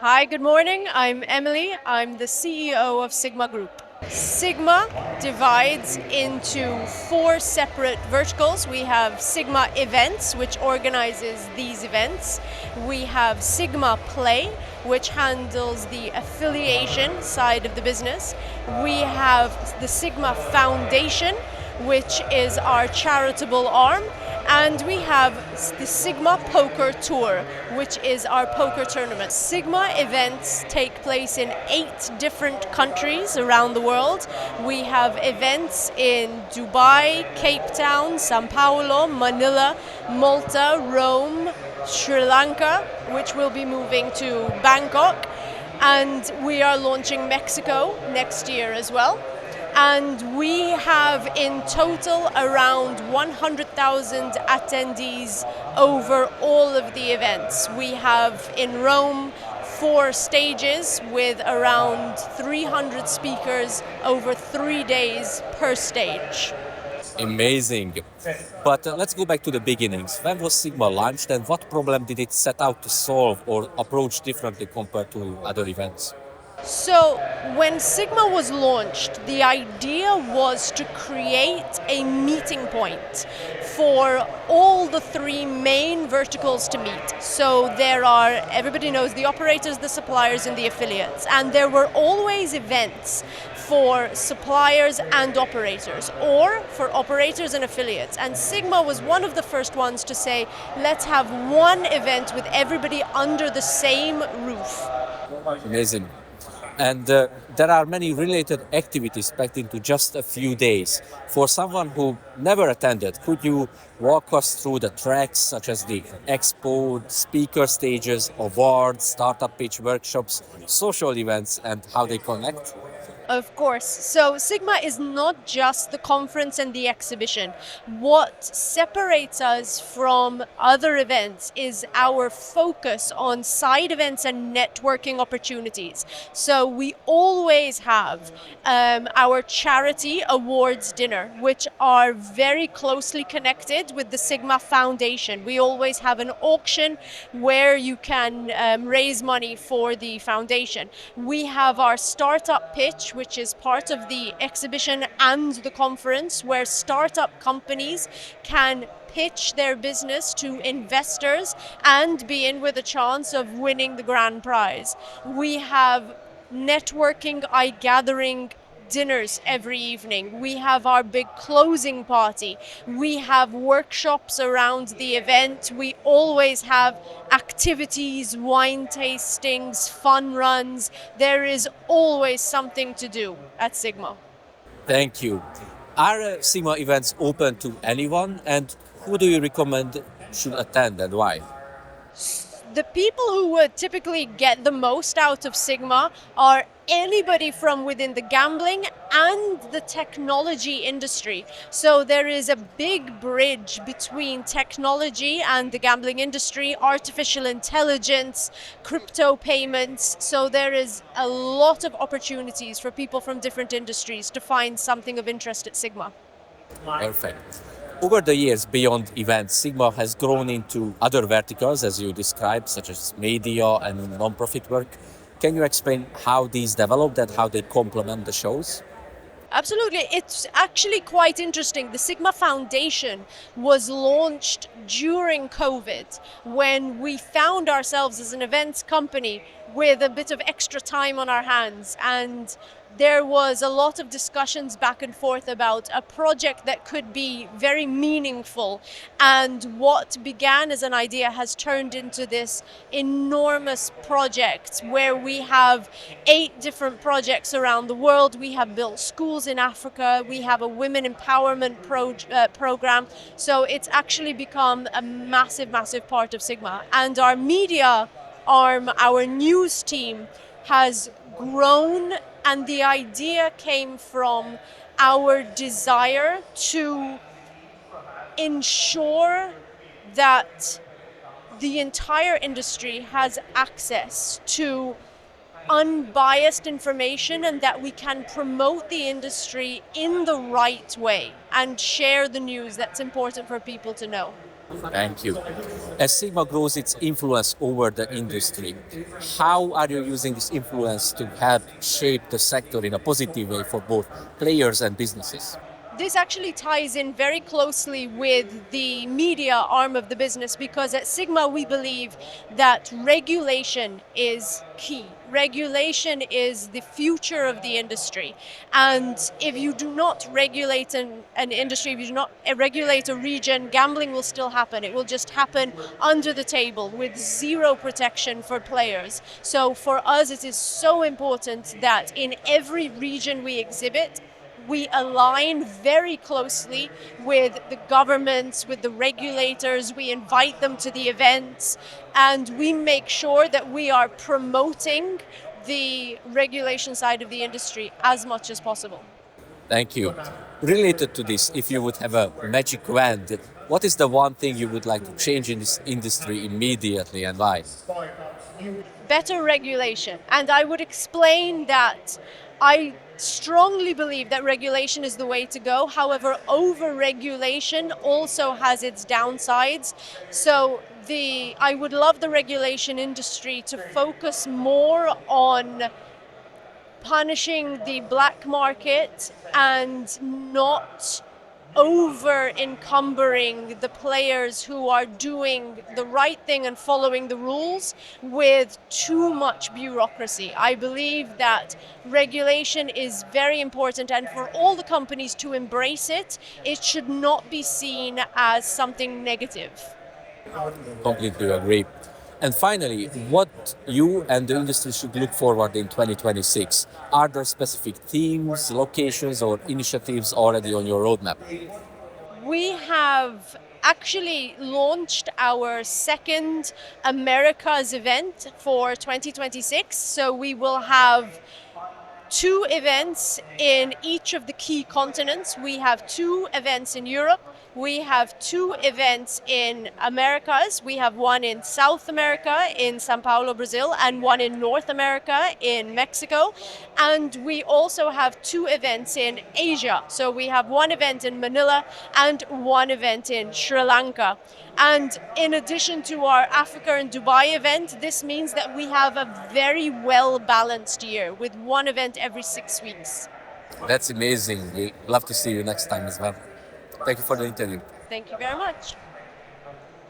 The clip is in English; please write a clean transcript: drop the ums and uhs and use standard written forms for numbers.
Hi, good morning. I'm Emily. I'm the CEO of SiGMA Group. SiGMA divides into four separate verticals. We have SiGMA Events, which organizes these events. We have SiGMA Play, which handles the affiliation side of the business. We have the SiGMA Foundation, which is our charitable arm. And we have the SiGMA Poker Tour, which is our poker tournament. SiGMA events take place in 8 different countries around the world. We have events in Dubai, Cape Town, Sao Paulo, Manila, Malta, Rome, Sri Lanka, which will be moving to Bangkok. And we are launching Mexico next year as well. And we have in total around 100,000 attendees over all of the events. We have in Rome 4 stages with around 300 speakers over 3 days per stage. Amazing. But let's go back to the beginnings. When was SiGMA launched and what problem did it set out to solve or approach differently compared to other events? So when SiGMA was launched, the idea was to create a meeting point for all the 3 main verticals to meet. So there are, everybody knows, the operators, the suppliers, and the affiliates. And there were always events for suppliers and operators, or for operators and affiliates. And SiGMA was one of the first ones to say, let's have one event with everybody under the same roof. Amazing. And there are many related activities packed into just a few days. For someone who never attended, could you walk us through the tracks such as the expo, speaker stages, awards, startup pitch workshops, social events, and how they connect? Of course. So SiGMA is not just the conference and the exhibition. What separates us from other events is our focus on side events and networking opportunities. So we always have our charity awards dinner, which are very closely connected with the SiGMA Foundation. We always have an auction where you can raise money for the foundation. We have our startup pitch, which is part of the exhibition and the conference, where startup companies can pitch their business to investors and be in with a chance of winning the grand prize. We have networking, eye-gathering dinners every evening. We have our big closing party. We have workshops around the event. We always have activities, wine tastings, fun runs. There is always something to do at SiGMA. Thank you. Are SiGMA events open to anyone, and who do you recommend should attend and why? The people who would typically get the most out of SiGMA are anybody from within the gambling and the technology industry. So there is a big bridge between technology and the gambling industry, artificial intelligence, crypto payments. So there is a lot of opportunities for people from different industries to find something of interest at SiGMA. Perfect. Over the years, beyond events, SiGMA has grown into other verticals, as you described, such as media and non-profit work. Can you explain how these developed and how they complement the shows? Absolutely. It's actually quite interesting. The SiGMA Foundation was launched during COVID, when we found ourselves as an events company with a bit of extra time on our hands, and there was a lot of discussions back and forth about a project that could be very meaningful, and what began as an idea has turned into this enormous project where we have 8 different projects around the world. We have built schools in Africa, we have a women empowerment program, so it's actually become a massive part of SiGMA. And our media arm, our news team, has grown, and the idea came from our desire to ensure that the entire industry has access to unbiased information, and that we can promote the industry in the right way and share the news that's important for people to know. Thank you. As Sigma grows its influence over the industry, how are you using this influence to help shape the sector in a positive way for both players and businesses? This actually ties in very closely with the media arm of the business, because at Sigma we believe that regulation is key. Regulation is the future of the industry. And if you do not regulate an industry, if you do not regulate a region, gambling will still happen. It will just happen under the table with zero protection for players. So for us, it is so important that in every region we exhibit, we align very closely with the governments, with the regulators, we invite them to the events, and we make sure that we are promoting the regulation side of the industry as much as possible. Thank you. Related to this, if you would have a magic wand, what is the one thing you would like to change in this industry immediately and why? Better regulation. And I would explain that I strongly believe that regulation is the way to go. However, over-regulation also has its downsides. So I would love the regulation industry to focus more on punishing the black market and not over encumbering the players who are doing the right thing and following the rules with too much bureaucracy. I believe that regulation is very important, and for all the companies to embrace it, it should not be seen as something negative. Completely agree. And finally, what you and the industry should look forward in 2026? Are there specific themes, locations, or initiatives already on your roadmap? We have actually launched our second Americas event for 2026. So we will have two events in each of the key continents. We have two events in Europe. We have two events in Americas. We have one in South America, in Sao Paulo, Brazil, and one in North America, in Mexico. And we also have two events in Asia. So we have one event in Manila and one event in Sri Lanka. And in addition to our Africa and Dubai event, this means that we have a very well-balanced year with one event every 6 weeks. That's amazing. We love to see you next time as well. Thank you for the interview. Thank you very much.